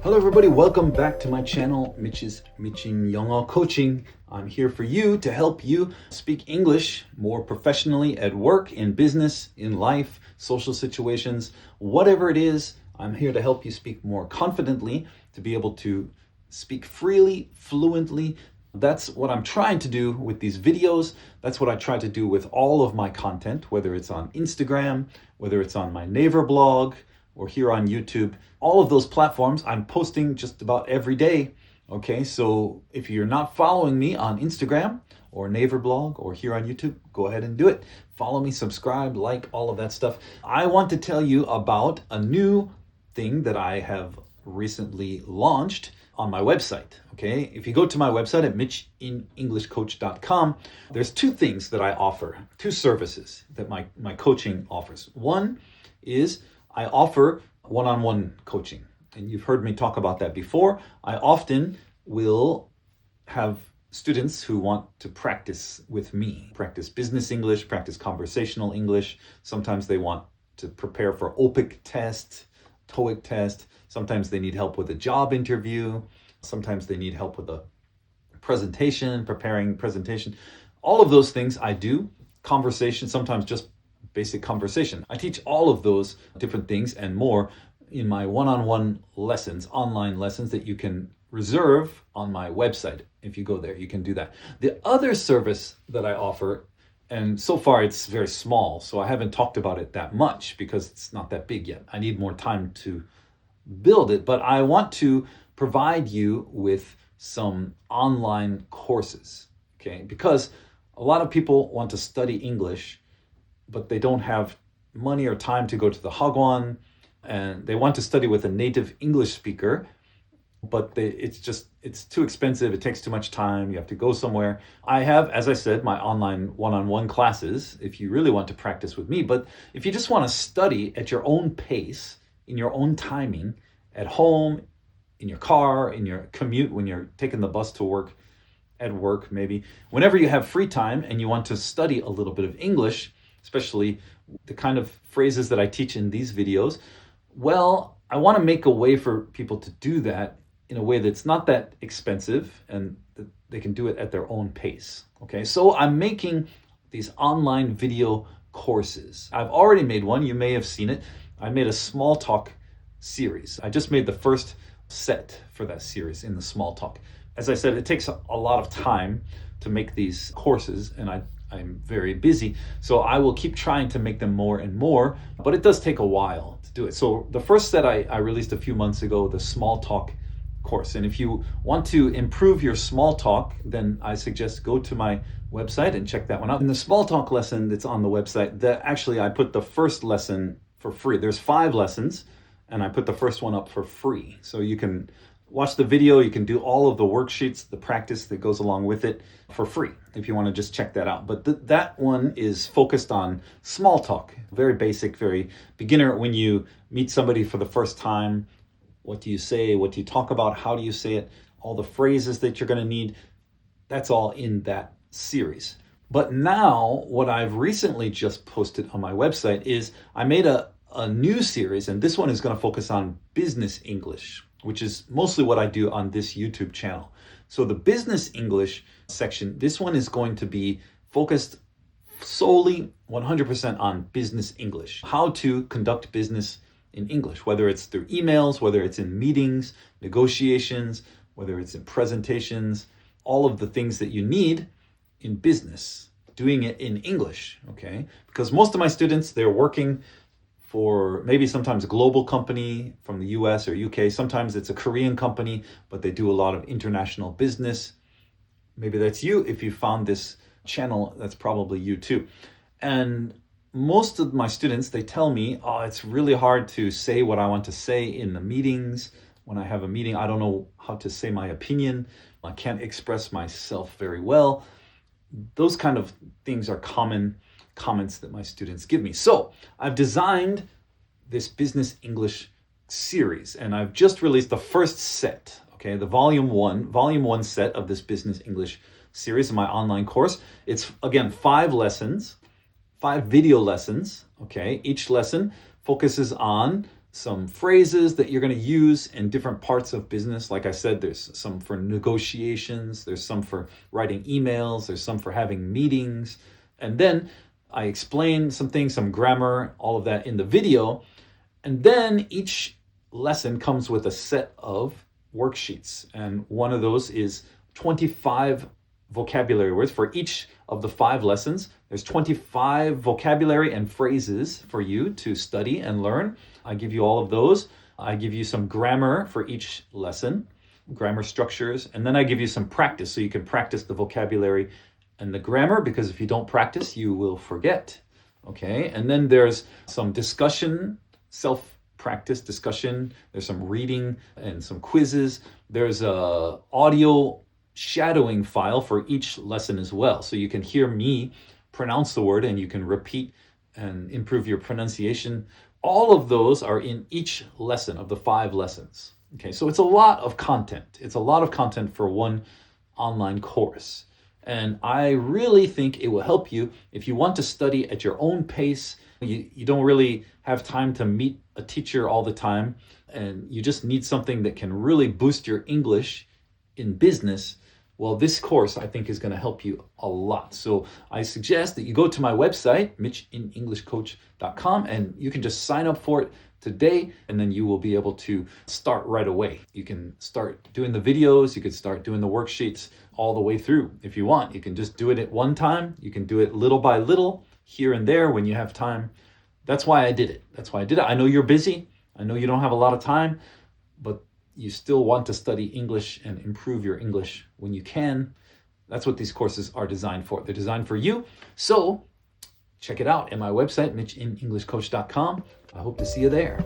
Hello everybody, welcome back to my channel, Mitch's Mi친영어코칭. I'm here for you to help you speak English more professionally at work, in business, in life, social situations, whatever it is. I'm here to help you speak more confidently, to be able to speak freely, fluently. That's what I'm trying to do with these videos. That's what I try to do with all of my content, whether it's on Instagram, whether it's on my Naver blog, or here on YouTube. All of those platforms I'm posting just about every day. Okay, so if you're not following me on Instagram or Naver blog or here on YouTube, go ahead and do it. Follow me, subscribe, like, all of that stuff. I want to tell you about a new thing that I have recently launched on my website. Okay, if you go to my website at mitchinenglishcoach.com, there's two things that I offer, two services that my coaching offers. One is I offer one-on-one coaching, and you've heard me talk about that before. I often will have students who want to practice with me, practice business English, practice conversational English. Sometimes they want to prepare for OPIC test, TOEIC test. Sometimes they need help with a job interview. Sometimes they need help with a presentation, preparing presentation. All of those things I do. Conversation, sometimes just basic conversation. I teach all of those different things and more in my one-on-one lessons, online lessons that you can reserve on my website. If you go there, you can do that. The other service that I offer, and so far it's very small, so I haven't talked about it that much because it's not that big yet. I need more time to build it, but I want to provide you with some online courses, okay? Because a lot of people want to study English, but they don't have money or time to go to the hagwon, and they want to study with a native English speaker, but it's too expensive. It takes too much time. You have to go somewhere. I have, as I said, my online one-on-one classes if you really want to practice with me. But if you just want to study at your own pace, in your own timing, at home, in your car, in your commute, when you're taking the bus to work, at work maybe, whenever you have free time and you want to study a little bit of English, especially the kind of phrases that I teach in these videos, well, I want to make a way for people to do that in a way that's not that expensive and that they can do it at their own pace. Okay, so I'm making these online video courses. I've already made one. You may have seen it. I made a small talk series. I just made the first set for that series in the small talk. As I said, it takes a lot of time to make these courses, and I'm very busy, so I will keep trying to make them more and more, but it does take a while to do it. So the first set I released a few months ago, the small talk course. And if you want to improve your small talk, then I suggest go to my website and check that one out. In the small talk lesson that's on the website, actually I put the first lesson for free. There's 5 lessons, and I put the first one up for free. So you can watch the video, you can do all of the worksheets, the practice that goes along with it for free if you want to just check that out. But that one is focused on small talk, very basic, very beginner. When you meet somebody for the first time, what do you say? What do you talk about? How do you say it? All the phrases that you're going to need, that's all in that series. But now, what I've recently just posted on my website is I made a new series, and this one is going to focus on business English, which is mostly what I do on this YouTube channel. So the business English section, this one is going to be focused solely 100% on business English, how to conduct business in English, whether it's through emails, whether it's in meetings, negotiations, whether it's in presentations, all of the things that you need in business, doing it in English, okay? Because most of my students, they're working for maybe sometimes a global company from the US or UK. Sometimes it's a Korean company, but they do a lot of international business. Maybe that's you. If you found this channel, that's probably you too. And most of my students, they tell me, oh, it's really hard to say what I want to say in the meetings. When I have a meeting, I don't know how to say my opinion. I can't express myself very well. Those kind of things are common comments that my students give me. So I've designed this business English series, and I've just released the first set, okay, the volume one set of this business English series in my online course. It's, again, 5 lessons, 5 video lessons, okay? Each lesson focuses on some phrases that you're going to use in different parts of business. Like I said, there's some for negotiations, there's some for writing emails, there's some for having meetings. And then I explain some things, some grammar, all of that in the video. And then each lesson comes with a set of worksheets. And one of those is 25 vocabulary words for each of the 5 lessons. There's 25 vocabulary and phrases for you to study and learn. I give you all of those. I give you some grammar for each lesson, grammar structures, and then I give you some practice so you can practice the vocabulary and the grammar, because if you don't practice, you will forget. Okay, and then there's some discussion, self-practice discussion. There's some reading and some quizzes. There's a audio shadowing file for each lesson as well. So you can hear me pronounce the word and you can repeat and improve your pronunciation. All of those are in each lesson of the 5 lessons. Okay, so it's a lot of content. It's a lot of content for one online course. And I really think it will help you if you want to study at your own pace. You don't really have time to meet a teacher all the time, and you just need something that can really boost your English in business. Well, this course I think is going to help you a lot. So I suggest that you go to my website, michininenglishcoach.com, and you can just sign up for it today, and then you will be able to start right away. You can start doing the videos, you can start doing the worksheets all the way through if you want. You can just do it at one time. You can do it little by little, here and there when you have time. That's why I did it. I know you're busy. I know you don't have a lot of time, but you still want to study English and improve your English when you can. That's what these courses are designed for. They're designed for you. So check it out at my website, michininenglishcoach.com. I hope to see you there.